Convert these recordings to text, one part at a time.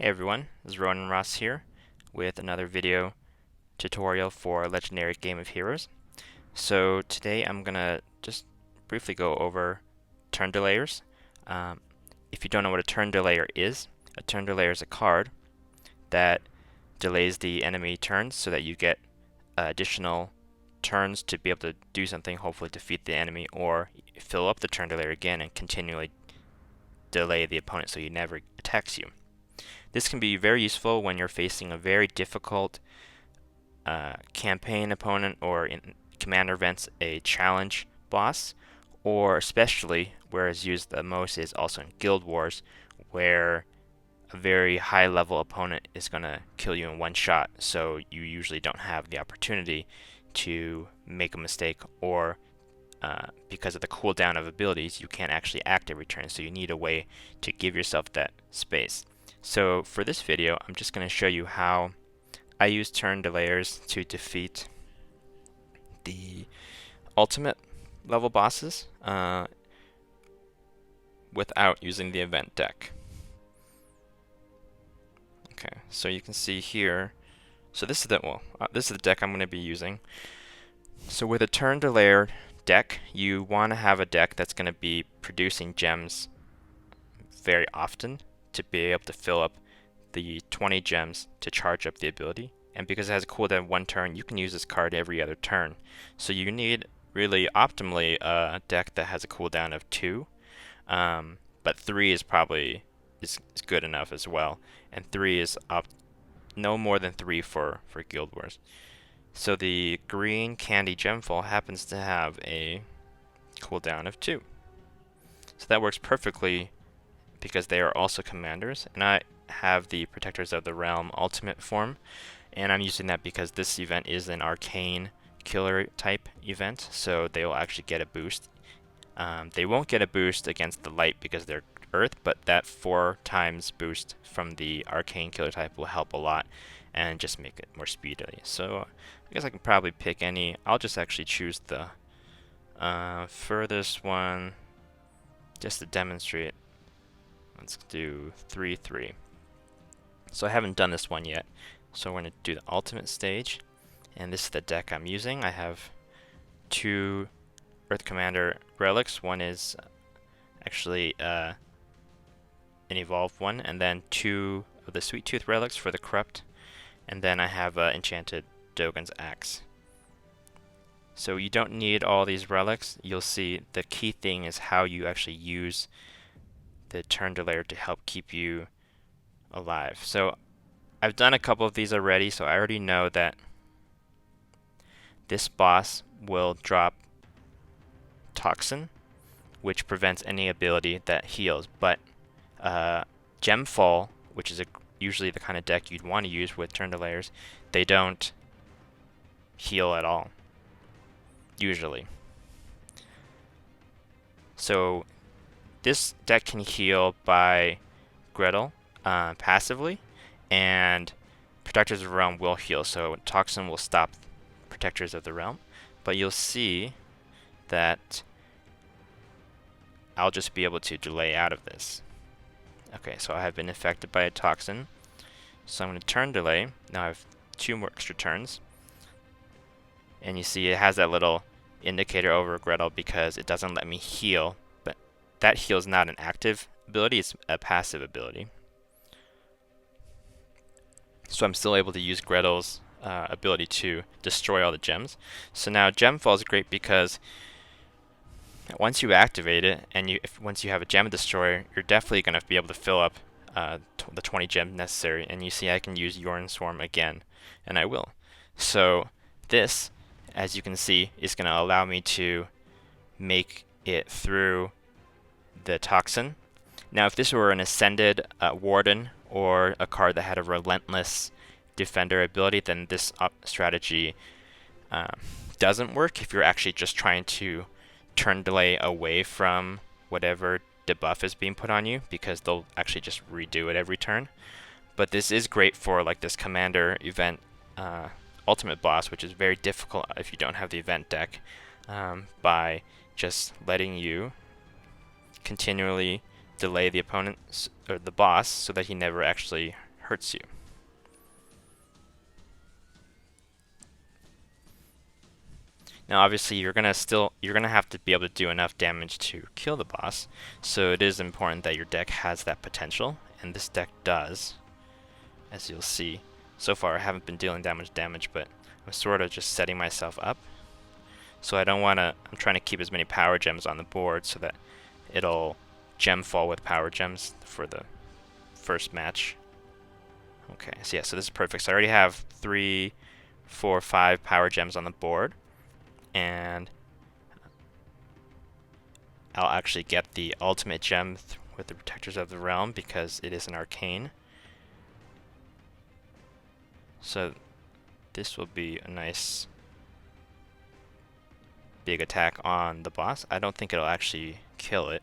Hey everyone, this is Ronin Ros here with another video tutorial for Legendary Game of Heroes. So today I'm gonna just briefly go over turn delayers. Um, if you don't know what a turn delayer is, a turn delayer is a card that delays the enemy turns so that you get additional turns to be able to do something, hopefully defeat the enemy, or fill up the turn delayer again and continually delay the opponent so he never attacks you. This can be very useful when you're facing a very difficult campaign opponent, or in commander events a challenge boss, or especially where it's used the most is also in guild wars, where a very high level opponent is going to kill you in one shot, so you usually don't have the opportunity to make a mistake, or because of the cooldown of abilities you can't actually act every turn, so you need a way to give yourself that space. So for this video, I'm just going to show you how I use turn delayers to defeat the ultimate level bosses without using the event deck. Okay, so you can see here. So this is the deck I'm going to be using. So with a turn delayer deck, you want to have a deck that's going to be producing gems very often to be able to fill up the 20 gems to charge up the ability. And because it has a cooldown 1 turn, you can use this card every other turn. So you need really optimally a deck that has a cooldown of 2, but 3 is probably is good enough as well. And 3 is no more than 3 for Guild Wars. So the green candy gemfall happens to have a cooldown of 2. So that works perfectly because they are also commanders, and I have the Protectors of the Realm ultimate form, and I'm using that because this event is an arcane killer type event, so they will actually get a boost. They won't get a boost against the light because they're earth, but that 4 times boost from the arcane killer type will help a lot and just make it more speedily. So I guess I can probably pick any. I'll just actually choose the furthest one just to demonstrate. Let's do 3-3. So I haven't done this one yet. So we're going to do the ultimate stage. And this is the deck I'm using. I have 2 Earth Commander relics. One is actually an evolved one. And then 2 of the Sweet Tooth relics for the corrupt. And then I have enchanted Dogen's Axe. So you don't need all these relics. You'll see the key thing is how you actually use the turn delayer to help keep you alive. So I've done a couple of these already, so I already know that this boss will drop Toxin, which prevents any ability that heals. But Gemfall, which is usually the kind of deck you'd want to use with turn delayers, they don't heal at all, usually. So this deck can heal by Gretel passively, and Protectors of the Realm will heal, so Toxin will stop Protectors of the Realm. But you'll see that I'll just be able to delay out of this. Okay, so I have been affected by a Toxin, so I'm going to turn delay. Now I have 2 more extra turns, and you see it has that little indicator over Gretel because it doesn't let me heal, but that heal is not an active ability, it's a passive ability. So I'm still able to use Gretel's ability to destroy all the gems. So now Gemfall is great because once you activate it, and once you have a gem destroyer, you're definitely going to be able to fill up the 20 gems necessary. And you see I can use Yorn Swarm again, and I will. So this, as you can see, is going to allow me to make it through the Toxin. Now if this were an Ascended Warden, or a card that had a relentless defender ability, then this strategy doesn't work if you're actually just trying to turn delay away from whatever debuff is being put on you, because they'll actually just redo it every turn. But this is great for like this commander event ultimate boss, which is very difficult if you don't have the event deck, by just letting you continually delay the opponent or the boss so that he never actually hurts you. Now obviously you're gonna have to be able to do enough damage to kill the boss, so it is important that your deck has that potential, and this deck does, as you'll see. So far I haven't been dealing that much damage, but I'm sort of just setting myself up. So I don't want to, I'm trying to keep as many power gems on the board so that it'll gem fall with power gems for the first match. Okay, so yeah, so this is perfect. So I already have 3, 4, 5 power gems on the board, and I'll actually get the ultimate gem with the Protectors of the Realm because it is an arcane. So this will be a nice big attack on the boss. I don't think it'll actually kill it.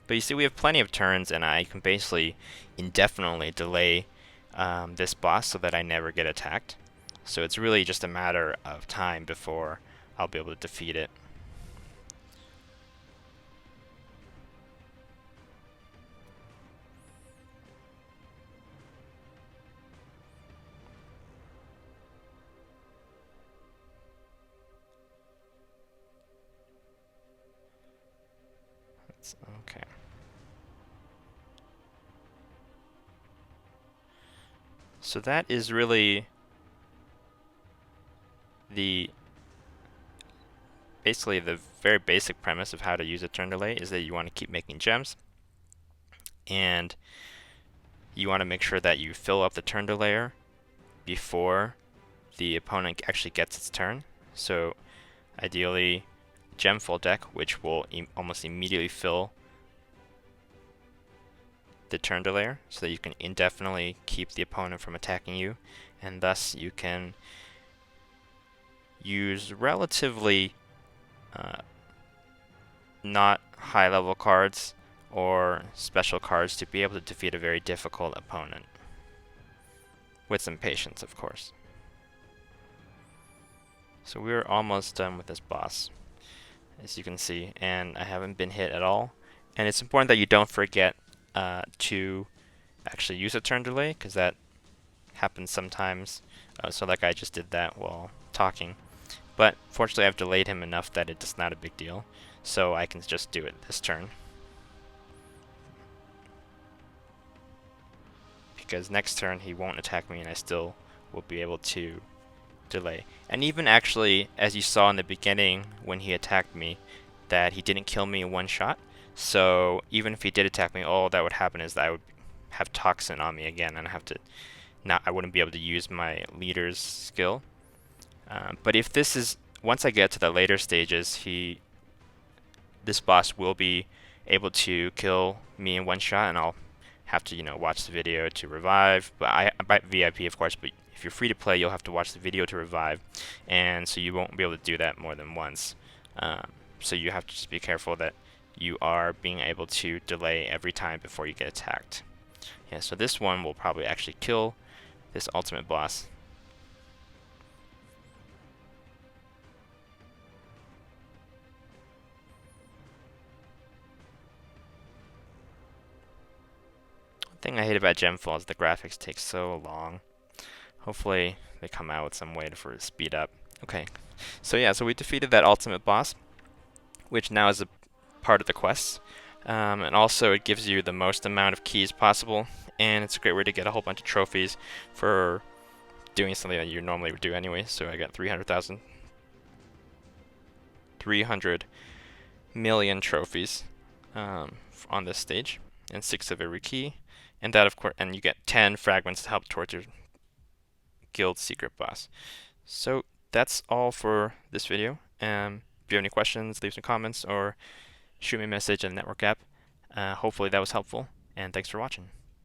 But you see, we have plenty of turns, and I can basically indefinitely delay this boss so that I never get attacked. So it's really just a matter of time before I'll be able to defeat it. Okay. So that is really basically the very basic premise of how to use a turn delay is that you want to keep making gems, and you want to make sure that you fill up the turn delayer before the opponent actually gets its turn. So ideally gem full deck, which will almost immediately fill the turn delayer so that you can indefinitely keep the opponent from attacking you, and thus you can use relatively not high level cards or special cards to be able to defeat a very difficult opponent. With some patience, of course. So we're almost done with this boss, as you can see, and I haven't been hit at all. And it's important that you don't forget to actually use a turn delay, because that happens sometimes. So like I just did that while talking. But fortunately I've delayed him enough that it's not a big deal. So I can just do it this turn. Because next turn he won't attack me and I still will be able to delay. And even actually, as you saw in the beginning when he attacked me, that he didn't kill me in one shot. So even if he did attack me, all that would happen is that I would have toxin on me again, and I wouldn't be able to use my leader's skill. But if this is, once I get to the later stages, this boss will be able to kill me in one shot, and I'll have to, watch the video to revive. But I buy VIP, of course, but if you're free to play, you'll have to watch the video to revive, and so you won't be able to do that more than once. So you have to just be careful that you are being able to delay every time before you get attacked. Yeah, so this one will probably actually kill this ultimate boss. The thing I hate about Gemfall is the graphics take so long. Hopefully they come out with some way for it to speed up. Okay, so yeah, so we defeated that ultimate boss, which now is a part of the quest. And also it gives you the most amount of keys possible, and it's a great way to get a whole bunch of trophies for doing something that you normally would do anyway. So I got 300 million trophies on this stage, and 6 of every key, and that, of course, and you get 10 fragments to help towards your guild secret boss. So that's all for this video. If you have any questions, leave some comments or shoot me a message in the network app. Hopefully that was helpful, and thanks for watching.